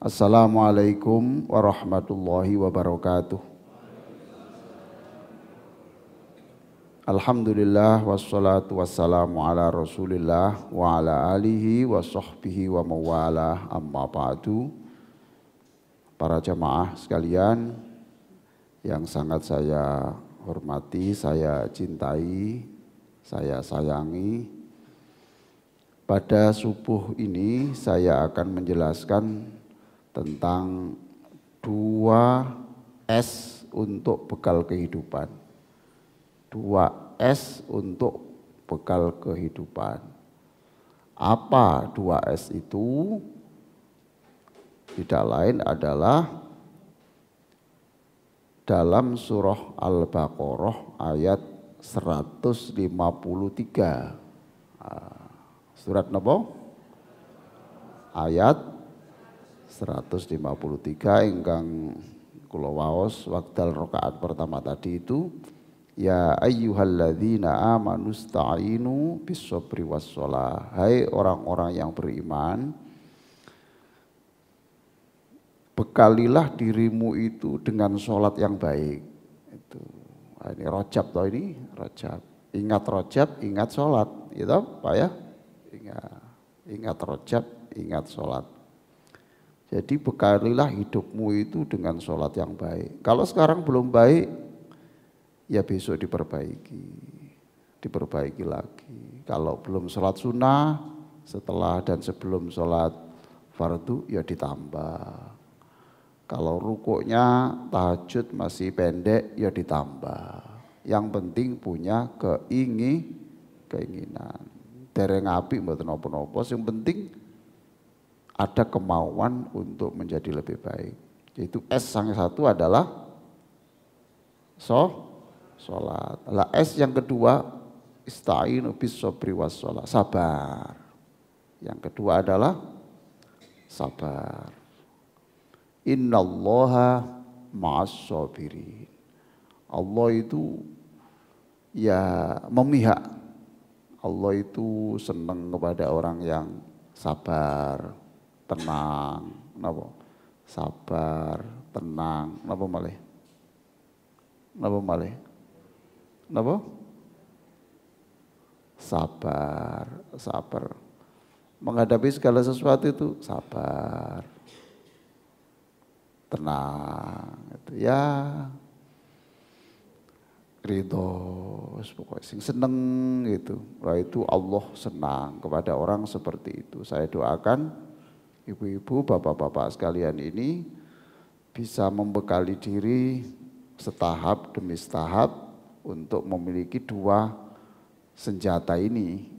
Assalamualaikum warahmatullahi wabarakatuh. Alhamdulillah wassalatu wassalamu ala rasulillah wa ala alihi wa sahbihi wa mawalah amma ba'du. Para jamaah sekalian yang sangat saya hormati, saya cintai, saya sayangi. Pada subuh ini saya akan menjelaskan tentang 2S untuk bekal kehidupan. 2S untuk bekal kehidupan. Apa 2S itu? Tidak lain adalah dalam surah Al-Baqarah ayat 153. Surat napa? Ayat 153 ingkang kula waos wekdal rakaat pertama tadi itu, ya ayyuhalladzina amanu sta'inu bis-sabri was-shalah. Hai orang-orang yang beriman, bekalilah dirimu itu dengan sholat yang baik. Itu. Ini Rajab toh ini, Rajab. Ingat Rajab, ingat sholat, gitu Pak ya? Ingat Rajab, ingat sholat. Jadi bekalilah hidupmu itu dengan sholat yang baik. Kalau sekarang belum baik, ya besok diperbaiki lagi. Kalau belum sholat sunnah, setelah dan sebelum sholat fardu ya ditambah. Kalau rukuknya tahajud masih pendek ya ditambah. Yang penting punya keinginan. Dereng apik mboten napa-napa, yang penting ada kemauan untuk menjadi lebih baik. Yaitu S yang satu adalah sholat. Lah S yang kedua, ista'inu bis sabri was sholat, sabar. Yang kedua adalah sabar. Innallaha ma'as sabirin. Allah itu ya memihak. Allah itu senang kepada orang yang sabar, tenang. Napa? Sabar, tenang. Napa malih? Napa malih? Napa? Sabar. Menghadapi segala sesuatu itu sabar. Tenang. Itu ya. Ridho, pokoknya sing seneng gitu. Wah itu Allah senang kepada orang seperti itu. Saya doakan ibu-ibu, bapak-bapak sekalian ini bisa membekali diri setahap demi setahap untuk memiliki 2 senjata ini,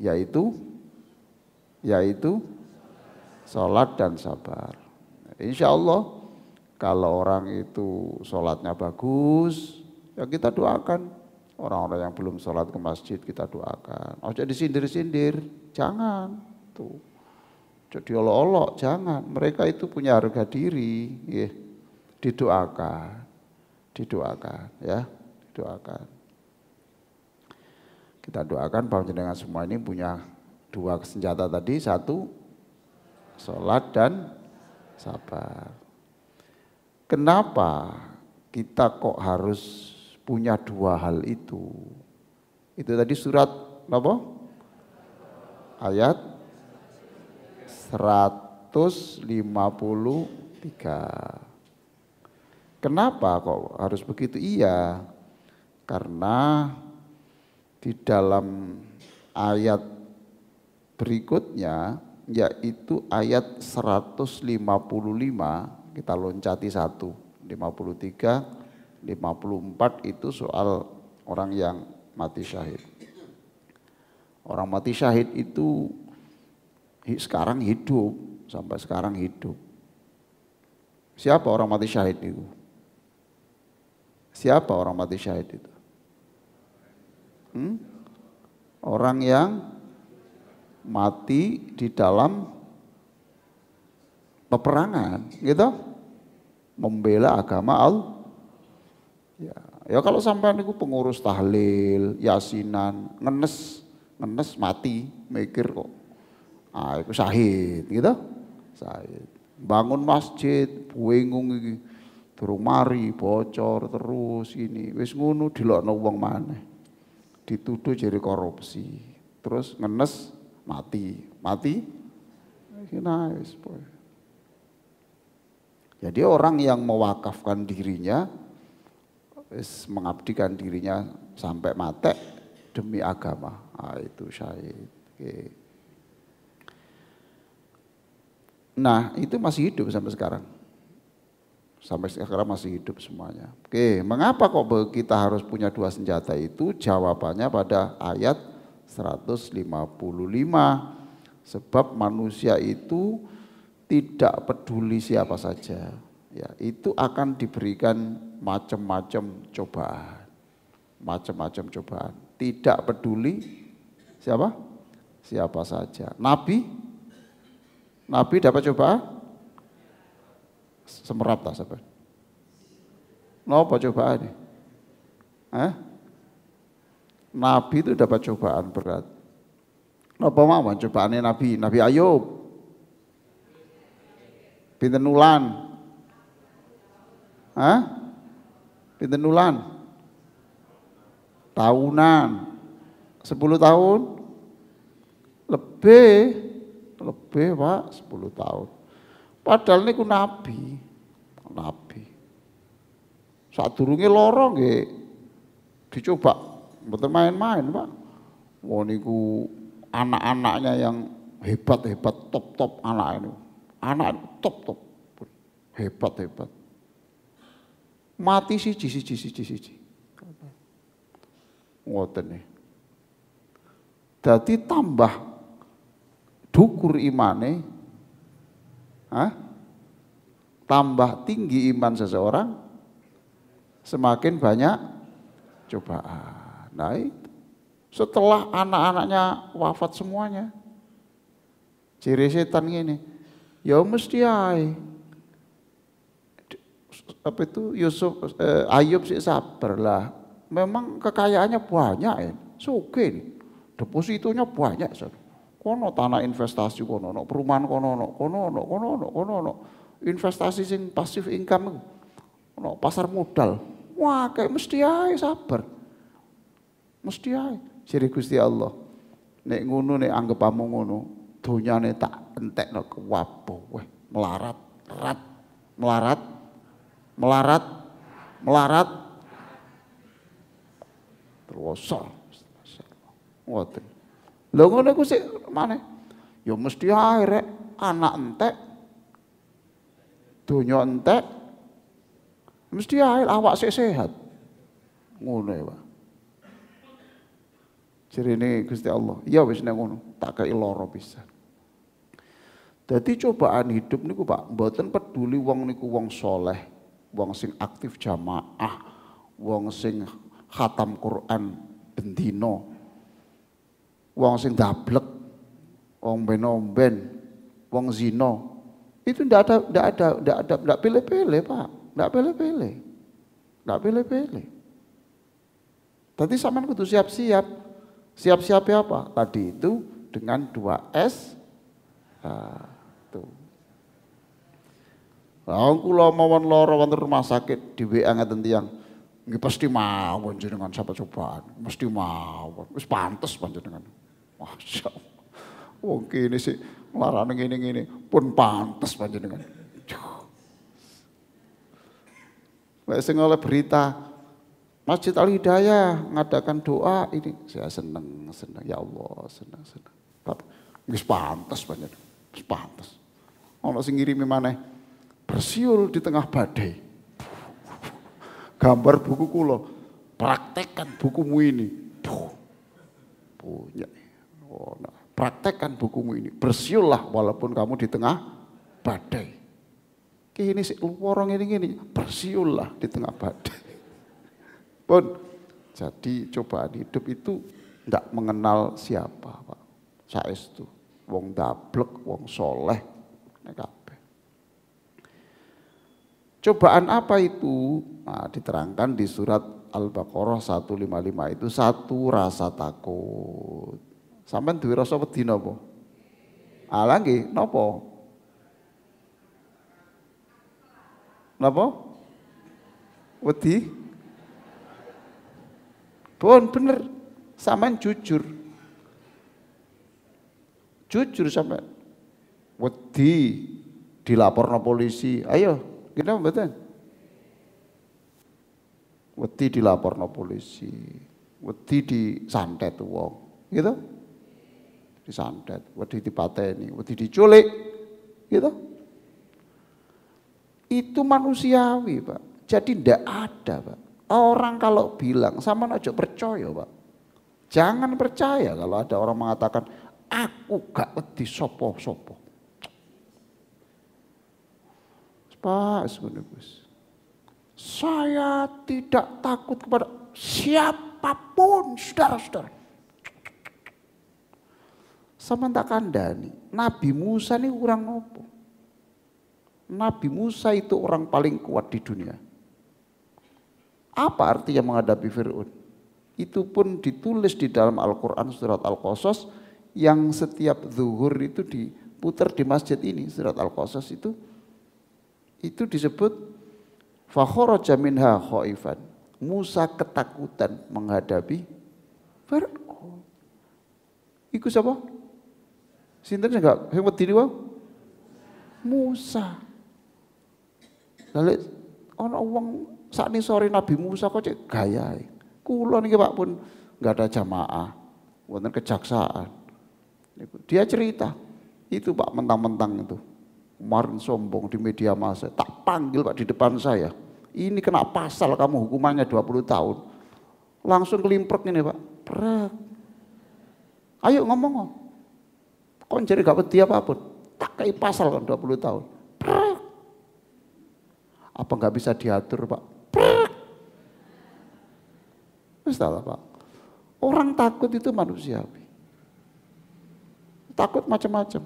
yaitu sholat dan sabar. Insya Allah kalau orang itu sholatnya bagus, ya kita doakan. Orang-orang yang belum sholat ke masjid kita doakan. Ojo disindir-sindir, jangan. Tuh. Jadi olok-olok, jangan. Mereka itu punya harga diri. Ya. Didoakan ya, didoakan. Kita doakan bahwa jenengan semua ini punya 2 senjata tadi, 1 sholat dan sabar. Kenapa kita kok harus punya 2 hal itu? Itu tadi surat apa? Ayat 153. Kenapa kok harus begitu? Iya, karena di dalam ayat berikutnya, yaitu ayat 155, kita loncati 1, 53, 54 itu soal orang yang mati syahid. Orang mati syahid itu sekarang hidup, sampai sekarang hidup. Siapa orang mati syahid itu? Siapa orang mati syahid itu? Orang yang mati di dalam peperangan, gitu, membela agama Allah. Ya kalau sampai niku pengurus tahlil, yasinan, ngenes mati, mikir kok, itu syahid, gitu, syahid. Bangun masjid, bingung iki. Durung mari bocor terus ini. Wis ngono dilokno wong maneh. Dituduh jadi korupsi. Terus ngenes mati. Mati? Wis. Jadi orang yang mewakafkan dirinya, mengabdikan dirinya sampai mati demi agama, itu syahid. Oke. Nah itu masih hidup sampai sekarang. Sampai sekarang masih hidup semuanya. Oke, mengapa kok kita harus punya dua senjata itu? Jawabannya pada ayat 155. Sebab manusia itu tidak peduli siapa saja, ya itu akan diberikan macam-macam cobaan, Tidak peduli siapa saja. Nabi dapat cobaan, semerap tak sabar. Napa cobaan? Nabi itu dapat cobaan berat. Napa mawon cobaannya Nabi Ayub? Pinten wulan? Pinten wulan? Tahunan. 10 tahun? Lebih Pak, 10 tahun. Padahal niku nabi. Sadurunge lara nggih dicoba, mboten main-main, Pak. Wah niku anak-anaknya yang hebat, top anak itu. Anak top, hebat. Mati siji. Ngoten nih. Dadi tambah dukur imane, tambah tinggi iman seseorang, semakin banyak cobaan. Nah itu. Setelah anak-anaknya wafat semuanya, ciri setan gini, ya mesti Ayub sih sabar lah. Memang kekayaannya banyak ya, sugih nih. Depositonya banyak. Kono tanah investasi kono, perumahan kono, investasi sing pasif income, kono pasar modal. Wah kayak mesti sabar. Mesti Jadi Gusti Allah, nek ngono nek anggepamu ngono, donyane tak entekno kewapo, weh melarat. Terus ngoten. Lho ngono iku sik maneh. Ya mesti ae rek anak entek, donya entek, mesti ae awak sik sehat. Ngono ya, Pak. Jirine Gusti Allah, ya wis nek ngono, tak kei lara pisan. Dadi cobaan hidup niku Pak, mboten peduli wong niku wong soleh, wong sing aktif jamaah, wong sing khatam Quran bendino, wong sing dablek, wong benomben, wong zino, itu ndak pilih-pilih Pak, ndak pilih-pilih. Tadi sampean kudu siap-siap. Siap-siapnya apa? Tadi itu dengan 2S. Tuh. Lah kula mawon lara wonten rumah sakit di WA ngaten tiyang. Nggih pasti mawon jenengan sapa cobaan. Mesti mawon. Wis pantes panjenengan. Masyaallah. Wong kene sik nglarane ngene-ngene pun pantes panjenengan. Lek sing oleh berita Masjid Al-Hidayah ngadakan doa ini, saya seneng ya Allah, seneng. Wis pantes banget, wis pantes. Ono sing ngirimi maneh bersiul di tengah badai. Gambar buku kula, praktekkan bukumu ini. Punya. Oh, nah. Praktekkan bukumu ini, bersiullah walaupun kamu di tengah badai. Kini sik lorong ini, bersiullah di tengah badai. Pun jadi cobaan hidup itu tidak mengenal siapa Pak. Saestu wong dablek, wong soleh, kabeh. Cobaan apa itu? Nah, diterangkan di surat Al-Baqarah 155 itu satu rasa takut. Sampeyan duwe rasa wedi napa? Ala nggih napa? Napa? Wedi? Bon bener, sampean jujur. Jujur sampean. Wedi dilaporno polisi. Ayo, kita mboten. Wedi dilaporno polisi. Wedi disantet wong, gitu. Disantet, wedi dipateni, wedi diculik, gitu. Itu manusiawi, Pak. Jadi ndak ada, Pak. Orang kalau bilang sama aja percaya, Pak. Jangan percaya kalau ada orang mengatakan aku gak wedi sopo-sopo. Pak, saya tidak takut kepada siapapun, saudara-saudara. Sama tak kandani, Nabi Musa ini orang apa? Nabi Musa itu orang paling kuat di dunia. Apa artinya menghadapi Fir'aun? Itu pun ditulis di dalam Al-Quran surat Al-Qasas yang setiap zuhur itu diputar di masjid ini. Surat Al-Qasas itu disebut fakharaja minha khaifan. Musa ketakutan menghadapi Fir'aun. Iku siapa? Sinten enggak? Sing wedi niku? Musa. Lalu ana wong saknisore Nabi Musa kok cek gayahe. Kula niki Pak pun enggak ada jamaah, wonten kejaksaan. Dia cerita, itu Pak mentang-mentang itu. Kemarin sombong di media massa, tak panggil Pak di depan saya. Ini kena pasal kamu hukumannya 20 tahun. Langsung kelimprek ini Pak. Prek. Ayo ngomong. Kok jadi gak wedi apapun. Tak kayak pasal kan 20 tahun. Prek. Apa gak bisa diatur Pak? Prek. Mestilah Pak. Orang takut itu manusiawi. Takut macam-macam.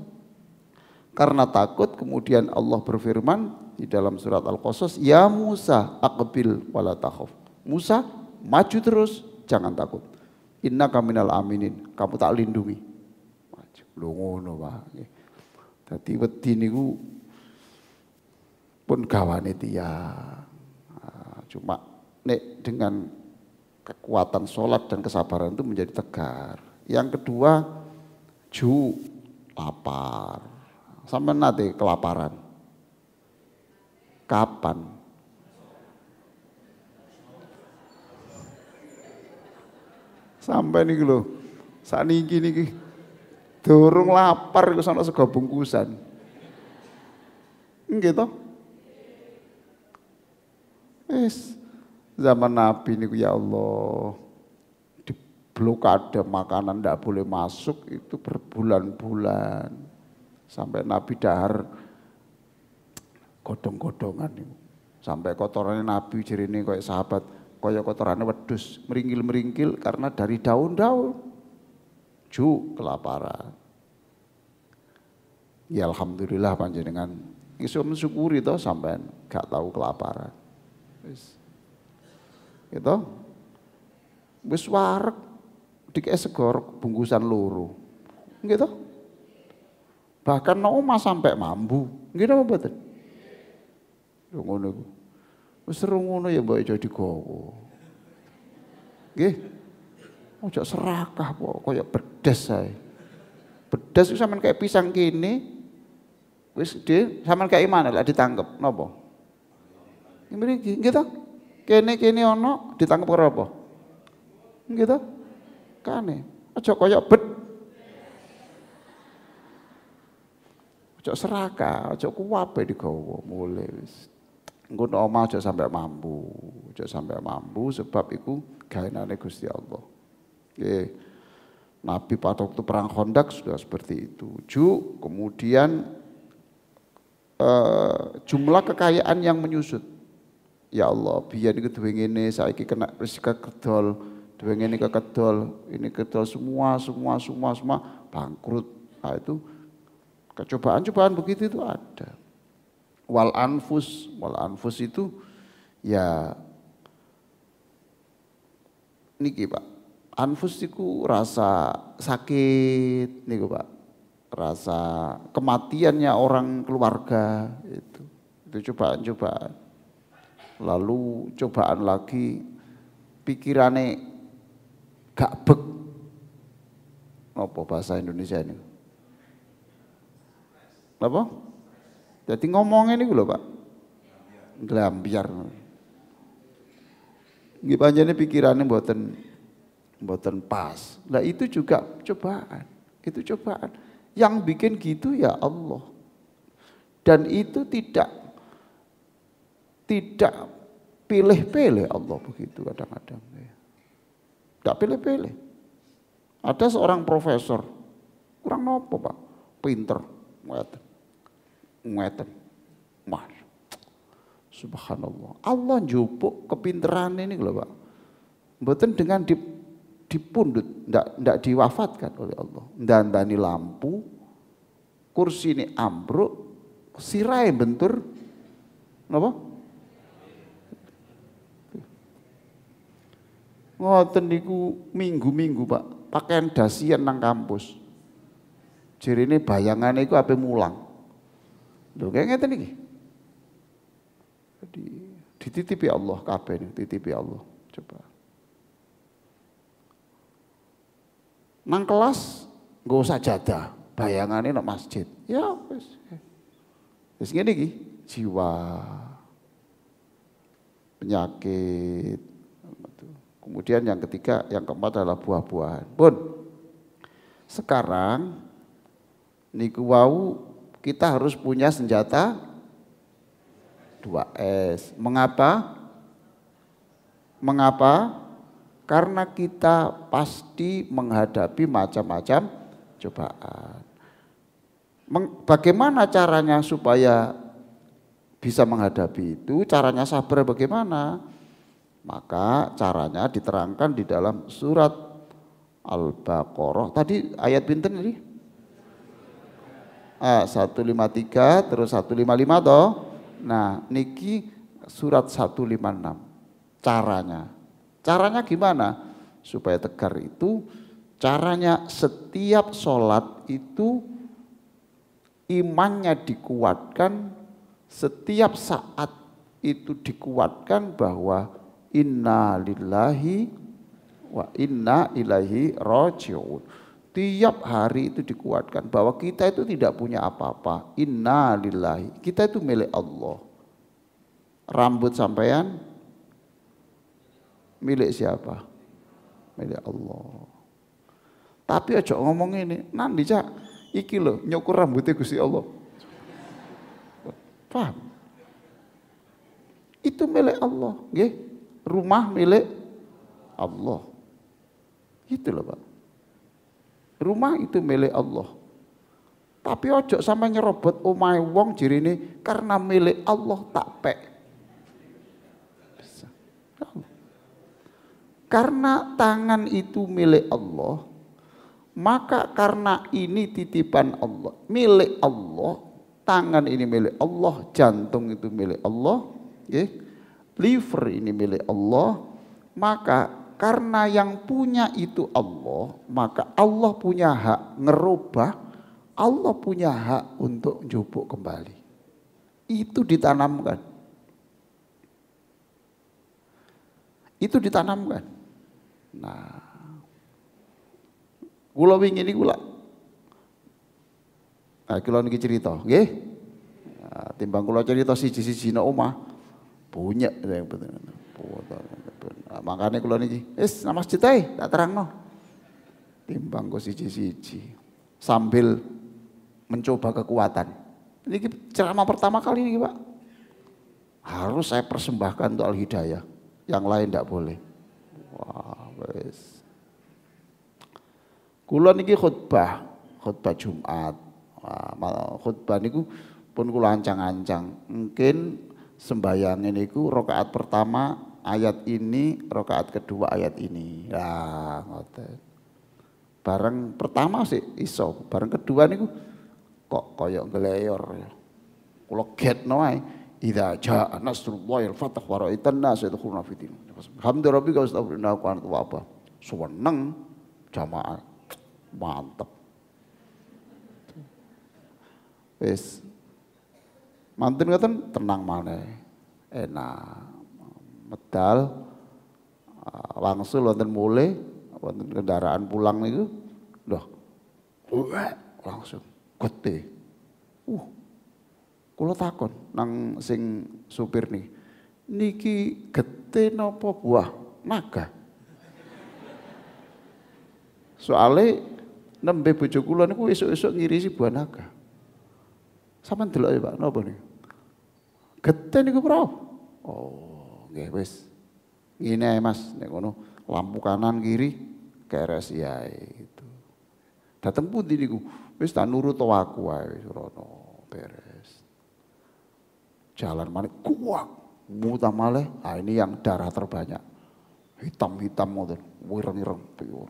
Karena takut kemudian Allah berfirman di dalam surat Al-Qasas, ya Musa aqbil wala takhaf. Musa maju terus, jangan takut. Innaka minal aminin, kamu tak lindungi. Maju. Lho ngono Pak. Dadi wedi niku pun gawane tiyang. Cuma nek dengan kekuatan sholat dan kesabaran itu menjadi tegar. Yang kedua, lapar. Sampai nanti kelaparan. Kapan? Sampai nih lho. Saniki niki durung lapar iku sono sego bungkusan. Nggih to? Wis zaman Nabi niku ya Allah. Di blokade makanan ndak boleh masuk itu berbulan-bulan. Sampai Nabi dahar godong-godongan itu. Sampai kotorannya Nabi jerine kayak sahabat, kayak kotorannya wedhus, meringkil-meringkil karena dari daun-daun. Kelaparan. Ya alhamdulillah panjenengan iso mensyukuri toh sampean gak tahu kelaparan. Wis. Gitu. Wis wareg dikek segor bungkusan loro. Gitu. Bahkan oma sampai mambu, nggih napa mboten? Lho ngono iku. Wis seru ngono ya mbok jadi gowo. Nggih. Ojo serakah kok kaya bedes ae. Bedes iku sampean kayak pisang kene. Wis sampean kayak mana lah ditangkep napa? Mriki nggih to? Kene ana ditangkep karo apa? Nggih to? Kane. Aja kaya ojo serakah, ojo kuwabe digawa mulai wis. Engko omah aja sampai mampu, sebab iku gawenane Gusti Allah. Nggih. Nabi pada waktu perang Khandaq sudah seperti itu. Kemudian jumlah kekayaan yang menyusut. Ya Allah, biyen iku duwe ngene, saiki kena risiko kedol, duwe ngene kekedol, ini kedol semua bangkrut. Nah, itu cobaan-cobaan begitu itu ada. Wal anfus itu ya niki Pak. Anfus itu rasa sakit niku Pak. Rasa kematiannya orang keluarga itu cobaan-cobaan. lalu cobaan lagi pikirane gak bek. Apa bahasa Indonesia ini? Apa? Jadi ngomongnya ini lho Pak. Glambiar. Nggih pancene pikirane mboten pas. Lah itu juga cobaan. Itu cobaan. Yang bikin gitu ya Allah. Dan itu tidak pilih-pilih Allah begitu kadang-kadang. Tidak pilih-pilih. Ada seorang profesor, kurang nopo Pak, pinter, ngeten, mas, subhanallah. Allah njupuk kepinteran ini lho Pak. Mboten dengan dipundut, ndak diwafatkan oleh Allah. Ndandani lampu, kursi ini ambruk, sirai bentur, napa? Ngoten niku minggu-minggu Pak, pakaian dasian nang kampus. Jirine bayangane iku ape mulang. Lho kayak ngeten iki. Jadi dititipi Allah kabeh niku, titipi Allah. Coba. Nang kelas nggo sajadah, bayangane nang masjid. Ya wis. Wis ngene iki, jiwa, penyakit. Kemudian yang ketiga, yang keempat adalah buah-buahan. Pun sekarang niku wau kita harus punya senjata 2S. Mengapa? Mengapa? Karena kita pasti menghadapi macam-macam cobaan. Bagaimana caranya supaya bisa menghadapi itu? Caranya sabar bagaimana? Maka caranya diterangkan di dalam surat Al-Baqarah. Tadi ayat pinten tadi? 153 terus 155 toh. Nah, niki surat 156. Caranya. Caranya gimana? Supaya tegar itu caranya setiap sholat itu imannya dikuatkan, setiap saat itu dikuatkan bahwa inna lillahi wa inna ilaihi raji'un. Tiap hari itu dikuatkan bahwa kita itu tidak punya apa-apa. Inna lillahi, kita itu milik Allah. Rambut sampean milik siapa? Milik Allah. Tapi aja ngomong ini, nanti Cak, iki lho nyukur rambutnya Gusti Allah. Paham? Itu milik Allah, nggih. Rumah milik Allah. Gitu loh Pak. Rumah itu milik Allah. Tapi ojo sampai nyerobot omahe wong jirine karena milik Allah tak pek. Karena tangan itu milik Allah, maka karena ini titipan Allah, milik Allah, tangan ini milik Allah, jantung itu milik Allah, liver ini milik Allah, maka karena yang punya itu Allah, maka Allah punya hak ngerubah, Allah punya hak untuk njupuk kembali. Itu ditanamkan. Itu ditanamkan. Nah, kula wingi niku kula. Nah, kula niki cerita, nggih. Nah, timbang kula cerita siji-siji nang omah, punya yang betul. Nah, makanya kula niki, wis nang masjid ae tak terangno. Timbang kok siji-siji sambil mencoba kekuatan. Ini ceramah pertama kali ini Pak. Harus saya persembahkan untuk Al-Hidayah. Yang lain tidak boleh. Wah, wes. Kula niki khutbah Jumat. Wah, khutbah niku pun kula ancang-ancang. Mungkin sembahyang niku rakaat pertama ayat ini, rakaat kedua ayat ini. Lah, ngoten. Bareng pertama sih iso, bareng kedua niku kok koyok geleyor. Kula getno ae. Idza jaa nasrullahi wal fath wa ra'aitan nas yadkhuluna fi din. Hamdu rabbika wastaghfirna wa anta tawwab. Seneng jamaah. Mantep. Wis. Mantun ngoten tenang maneh. Enak. medal wangsul wonten mulai wonten kendaraan pulang niku lho langsung gede. Kula takon nang sing supir niki gete napa buah naga? Soale nembe bojo kula niku esuk-esuk ngirisi buah naga. Sampeyan delok ya Pak, napa niku? Gete niku pira? Oh, nggih wis. Ngene ae Mas, nek ngono lampu kanan kiri keres yae gitu. Dateng pundi niku? Wis tak nurut aku wae rono beres. Jalan manik kuat, muter malih. Ah ini yang darah terbanyak. Hitam-hitam ngoten, wireng-ireng piye.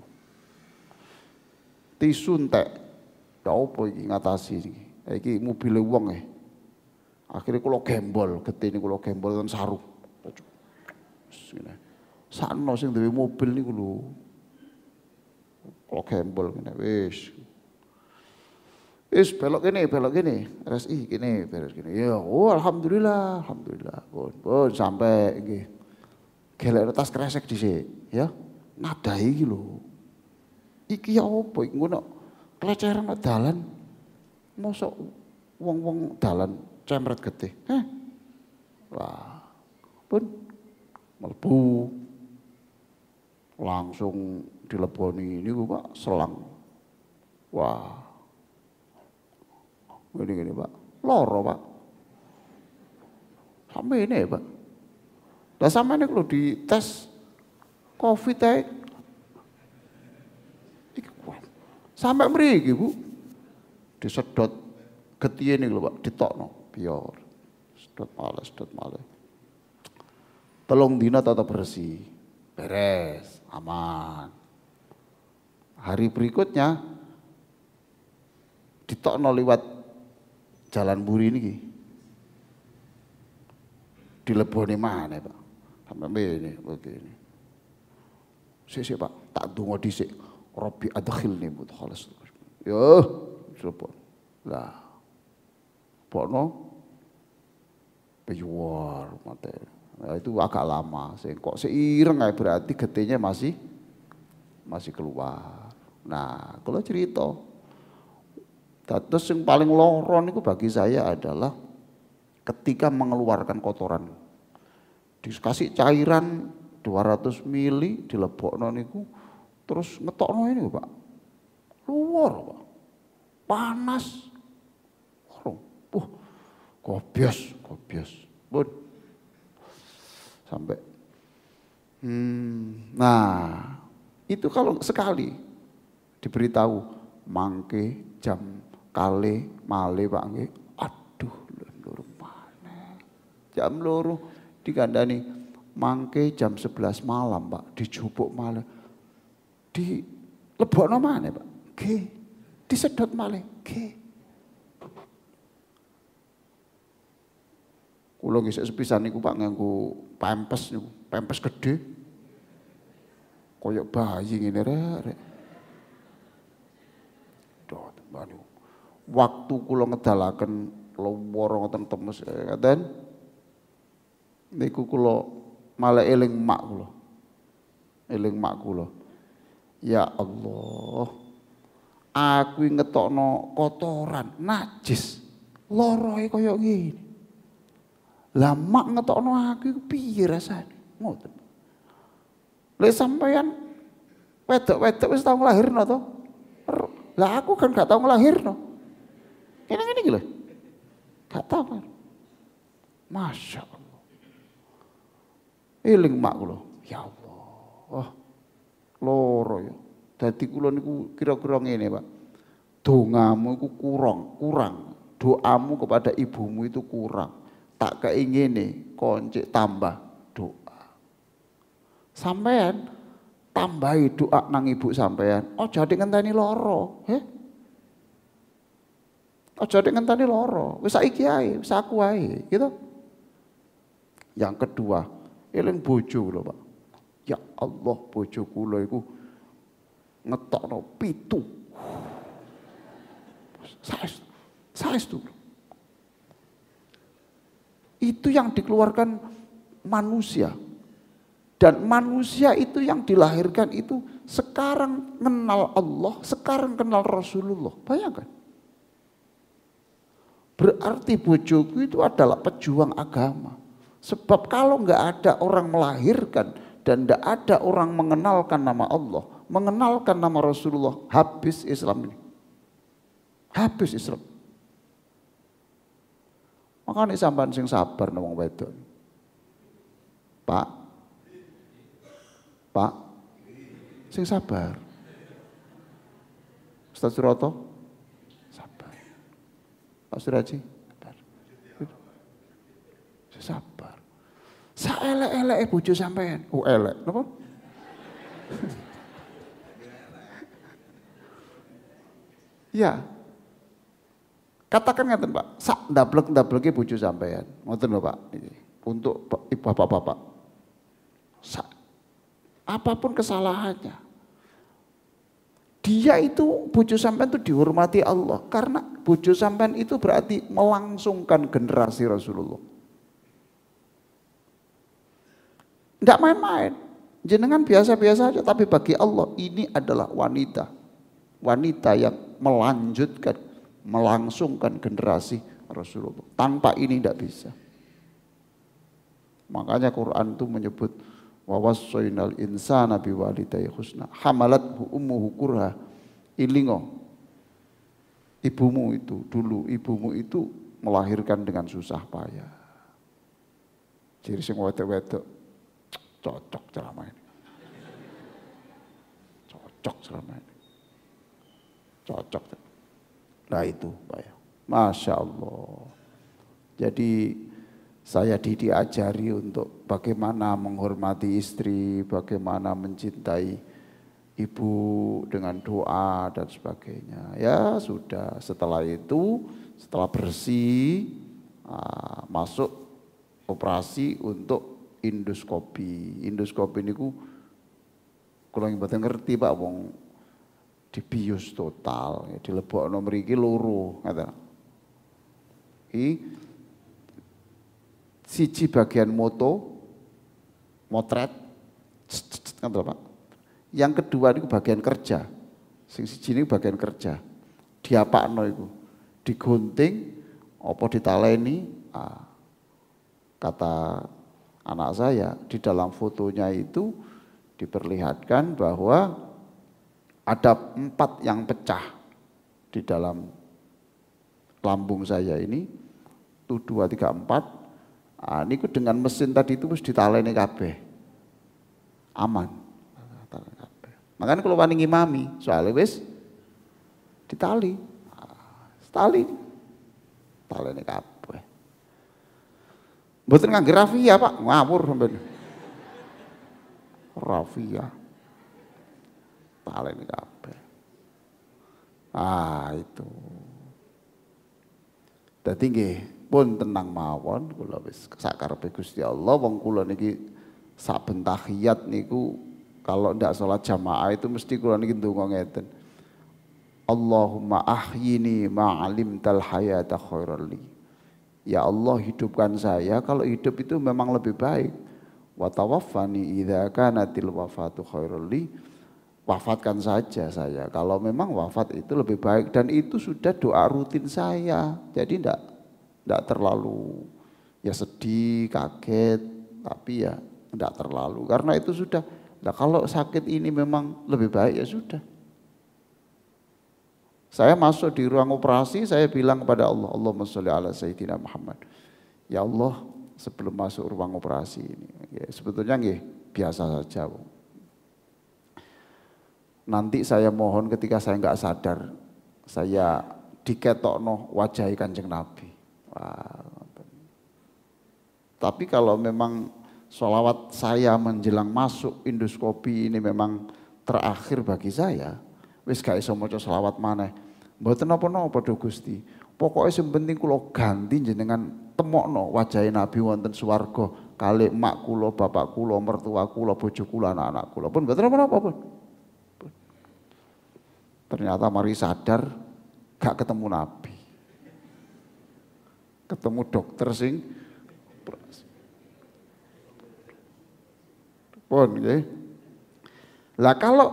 Tisu entek. Ya apa iki ngatasi iki? Iki mobile wong Akhirnya kula gembol, getine kula gembol ten sarung. Sakno sing duwe mobil niku lho. Kula gembol ngene wis. Wis belok kene, RSI kene, beres kene. Ya, oh alhamdulillah. Pun sampai nggih. Gelek tas kresek dhisik, ya. Nadahi iki lho. Iki ya apa iki ngono kleceran nang dalan. Mosok wong-wong dalan cemret getih. Wah. Pun mlebu langsung dileboni niku Pak selang. Wah. Gini Pak, loro Pak. Sampai ini Pak. Lah sampe ini kalau dites COVID sampai mriki Bu. Disedot getihe niku lho Pak, ditokno biar. Sedot malih. Telung dina tata bersih. Beres, aman. Hari berikutnya ditokno liwat jalan buri niki. Dileboni mana Pak? Sampai begini. Sik Pak, tak donga dhisik. Rabbi adkhilni mudkhalas. Yo, coba. Lah. Pokno piyuwar mate. Nah, itu agak lama. Kok seireng ae berarti getihnya masih keluar. Nah, kalau cerita terus yang paling loro niku bagi saya adalah ketika mengeluarkan kotoran. Dikasih cairan 200 mili dilebokno niku terus ngetokno ini Pak. Luar Pak. Panas. Gobios. Bun. Sampai. Nah, itu kalau sekali diberitahu mangke jam kali male Pak nggih. Aduh, loro maneh. Jam loro dikandani mangke jam 11 malam Pak, dijupuk malih. Di lebokno maneh Pak. Nggih. Disedot malih. Nggih. Kula ngisik sepisan niku Pak nganggo pempes niku, pempes gede. Koyok bayi ngene rek. Waktu kula ngedalaken loworo ngoten temes ngaten niku kula malah eling mak kula. Ya Allah. Aku ngetokno kotoran najis. Loroe kaya ngene. Lah mak ngetokno aku iku piye rasane? Ngoten. Lek sampeyan wedok-wedok wis tau nglahirno to? Lah aku kan gak tau nglahirno. Ngene-ngene iki lho. Gak tau kan. Masya Allah. Eling mak kula. Ya Allah. Loro ya. Dadi kula niku kira-kira ngene, Pak. Dongamu iku kurang. Doamu kepada ibumu itu kurang. Tak keingini koncik tambah doa. Sampean tambahi doa nang ibu sampean. Aja ngenteni loro, Aja ngenteni loro. Wis saiki ae, wis aku ae, gitu. Yang kedua, eling bojo lho, Pak. Ya Allah, bojo kula iku ngetokno 7. Saestu. Itu yang dikeluarkan manusia. Dan manusia itu yang dilahirkan itu sekarang kenal Allah, sekarang kenal Rasulullah. Bayangkan. Berarti bojoku itu adalah pejuang agama. Sebab kalau nggak ada orang melahirkan dan nggak ada orang mengenalkan nama Allah, mengenalkan nama Rasulullah, habis Islam ini. Habis Islam. Makanya sampean sing sabar ngomong wedok. Pak, sing sabar. Ustaz Suroto, sabar. Pak Suraji, sabar. Sabar. Saelek-eleke bojo sampean. Oh elek, napa? Ya. Katakan ngaten Pak, sak ndablek-ndableke bojo sampean. Ngoten lho Pak. Untuk bapak-bapak. Apapun kesalahannya. Dia itu bojo sampean itu dihormati Allah karena bojo sampean itu berarti melangsungkan generasi Rasulullah. Enggak main-main. Jenengan biasa-biasa aja tapi bagi Allah ini adalah wanita. Wanita yang melanjutkan, melangsungkan generasi Rasulullah. Tanpa ini tidak bisa. Makanya Quran itu menyebut wa wassaynal insana biwalidayhi husna hamalathu ummuhu kurha. Ilingo. Ibumu itu melahirkan dengan susah payah. Jadi sing wedok-wedok cocok ceramah ini. Cocok ceramah ini. Cocok. Nah itu Pak ya. Masya Allah. Jadi saya diajari untuk bagaimana menghormati istri, bagaimana mencintai ibu dengan doa dan sebagainya. Ya sudah, setelah itu, setelah bersih, masuk operasi untuk endoskopi. Endoskopi ini kalau yang mboten ngerti Pak, wong dibius total, dilebokno mriki loro, ngaten. Siji bagian motret, ngaten Pak. Yang kedua itu bagian kerja. Sing siji ini bagian kerja. Diapakno iku? Digunting apa ditaleni? Kata anak saya di dalam fotonya itu diperlihatkan bahwa ada 4 yang pecah di dalam lambung saya ini. 1, 2, 3, 4. Ini dengan mesin tadi itu harus ditaleni kabeh. Aman. Makanya kalau wani ngimami, soalnya wis ditali. Tali ini kabeh. Mboten ngangge rafia Pak, ngawur sampean. Rafia. Tali ini kabeh. Itu. Dadi nggih pun tenang mawon kula wis sakarepe Gusti Allah wong kula niki saben tahiyat niku kalau ndak sholat jamaah itu mesti kula niki ndonga ngeten. Allahumma ahyini ma'alimtal hayata khairal li. Ya Allah hidupkan saya kalau hidup itu memang lebih baik. Wa tawaffani idza kanatil wafatu khairal li. Wafatkan saja saya kalau memang wafat itu lebih baik, dan itu sudah doa rutin saya. Jadi enggak terlalu ya sedih, kaget, tapi ya enggak terlalu karena itu sudah. Nah, kalau sakit ini memang lebih baik ya sudah. Saya masuk di ruang operasi, saya bilang kepada Allah, Allahumma sholli ala sayyidina Muhammad. Ya Allah, sebelum masuk ruang operasi ini, ya, sebetulnya nggih biasa saja. Nanti saya mohon ketika saya enggak sadar, saya diketokno wajahi Kanjeng Nabi. Tapi kalau memang sholawat saya menjelang masuk endoskopi ini memang terakhir bagi saya, wis gak iso maca sholawat maneh. Mboten napa-napa do Gusti. Pokoke sing penting kula ganti jenengan temokno wajahe Nabi wonten swarga kalih emak kula, bapak kula, mertua kula, bojo kula, anak-anak kula. Pun mboten napa-napa pun. Ternyata mari sadar gak ketemu Nabi. Ketemu dokter sing Pun nggih. Lah kalau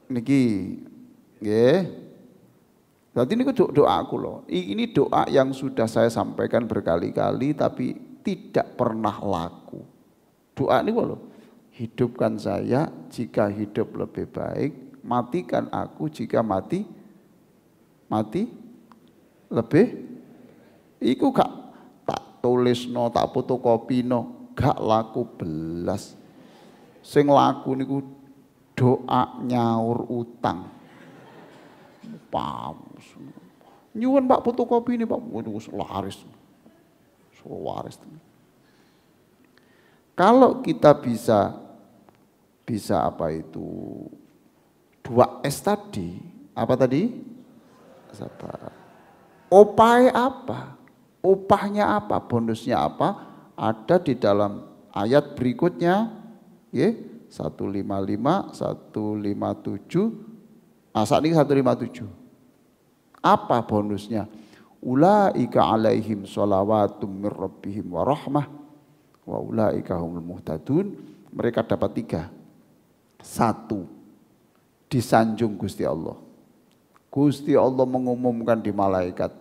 niki nggih. Berarti ini doa aku loh. Ini doa yang sudah saya sampaikan berkali-kali tapi tidak pernah laku. Doa ini loh. Hidupkan saya jika hidup lebih baik, matikan aku jika mati lebih. Iku gak tak tulisno, tak fotokopino, gak laku belas. Sing laku niku doa nyaur utang. Pam. Nyuwun Pak fotokopi ini Pak, itu laris. Laris. Kalau kita bisa apa itu 2S tadi, apa tadi? Sabar. Upaya apa? Upahnya apa? Bonusnya apa? Ada di dalam ayat berikutnya, ya, 155, 157. Saat ini 157. Apa bonusnya? Ulaika alaihim sholawatun mir rabbihim wa rahmah wa ulaika humul muhtadun. Mereka dapat 3. 1, disanjung Gusti Allah. Gusti Allah mengumumkan di malaikat.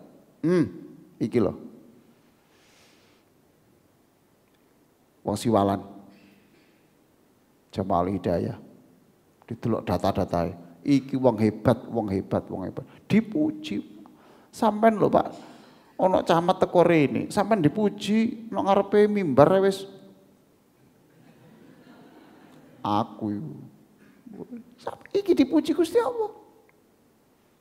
Iki loh. Wong siwalan. Jamaah Hidayah. Didelok data-datae. Iki wong hebat. Dipuji. Sampean lho Pak, ono camat teko rene, sampean dipuji nang ngarepe mimbar wis. Aku iki dipuji Gusti Allah.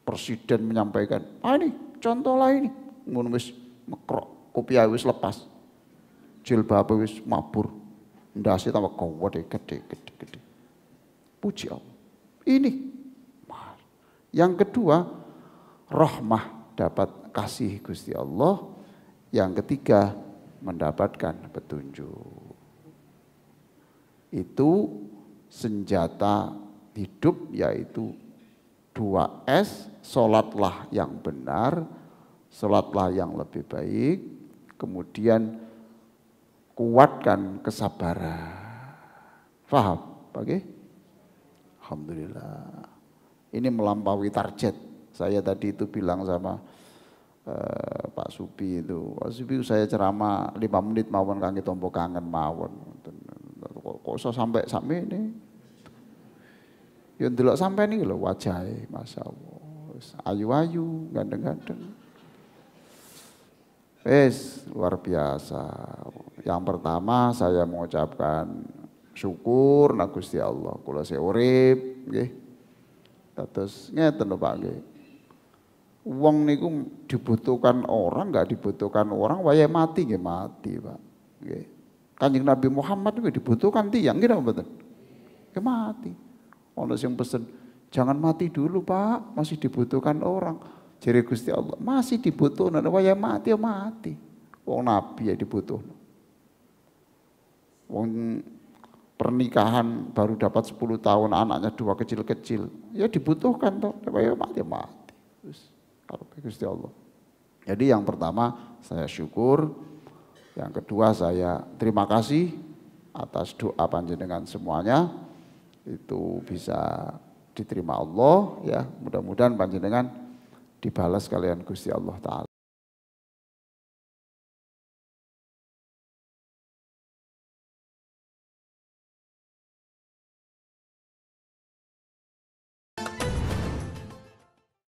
Presiden menyampaikan, ini contoh lah ini. Ngono wis mekrok, kopiah wis lepas. Jilbab wis mabur. Ndase tambah gede. Puji Allah. Ini. Yang kedua, rahmah, dapat kasih Gusti Allah. Yang ketiga, mendapatkan petunjuk. Itu senjata hidup, yaitu 2S, sholatlah yang benar, sholatlah yang lebih baik, kemudian kuatkan kesabaran. Faham? Oke? Alhamdulillah. Ini melampaui target. Saya tadi itu bilang sama Pak Supi itu, Pak Supi saya ceramah 5 menit mawon kangge tompo kangen mawon. Kok iso sampai ini? Ya ndelok sampai ini lho wajahe, masyaallah. Ayu-ayu, gandeng-gandeng. Luar biasa. Yang pertama saya mengucapkan syukur nang Gusti Allah. Kula sing urip nggih. Terus ngeten lho Pak nggih. Wong niku dibutuhkan orang, enggak dibutuhkan orang, wayahe mati nggih mati, Pak. Nggih. Kanjeng Nabi Muhammad niku dibutuhkan tiyang nggih napa mboten? Nggih mati. Ono sing pesen, jangan mati dulu Pak, masih dibutuhkan orang. Jere Gusti Allah, masih dibutuhkan, wayahe mati ya mati. Wong Nabi ya dibutuhkan. Wong pernikahan baru dapat 10 tahun, anaknya 2 kecil-kecil, ya dibutuhkan toh, wayahe mati ya mati. Terus kalau Gusti Allah. Jadi yang pertama saya syukur, yang kedua saya terima kasih atas doa panjenengan semuanya, itu bisa diterima Allah ya, mudah-mudahan panjenengan dibalas kalian Gusti Allah Ta'ala.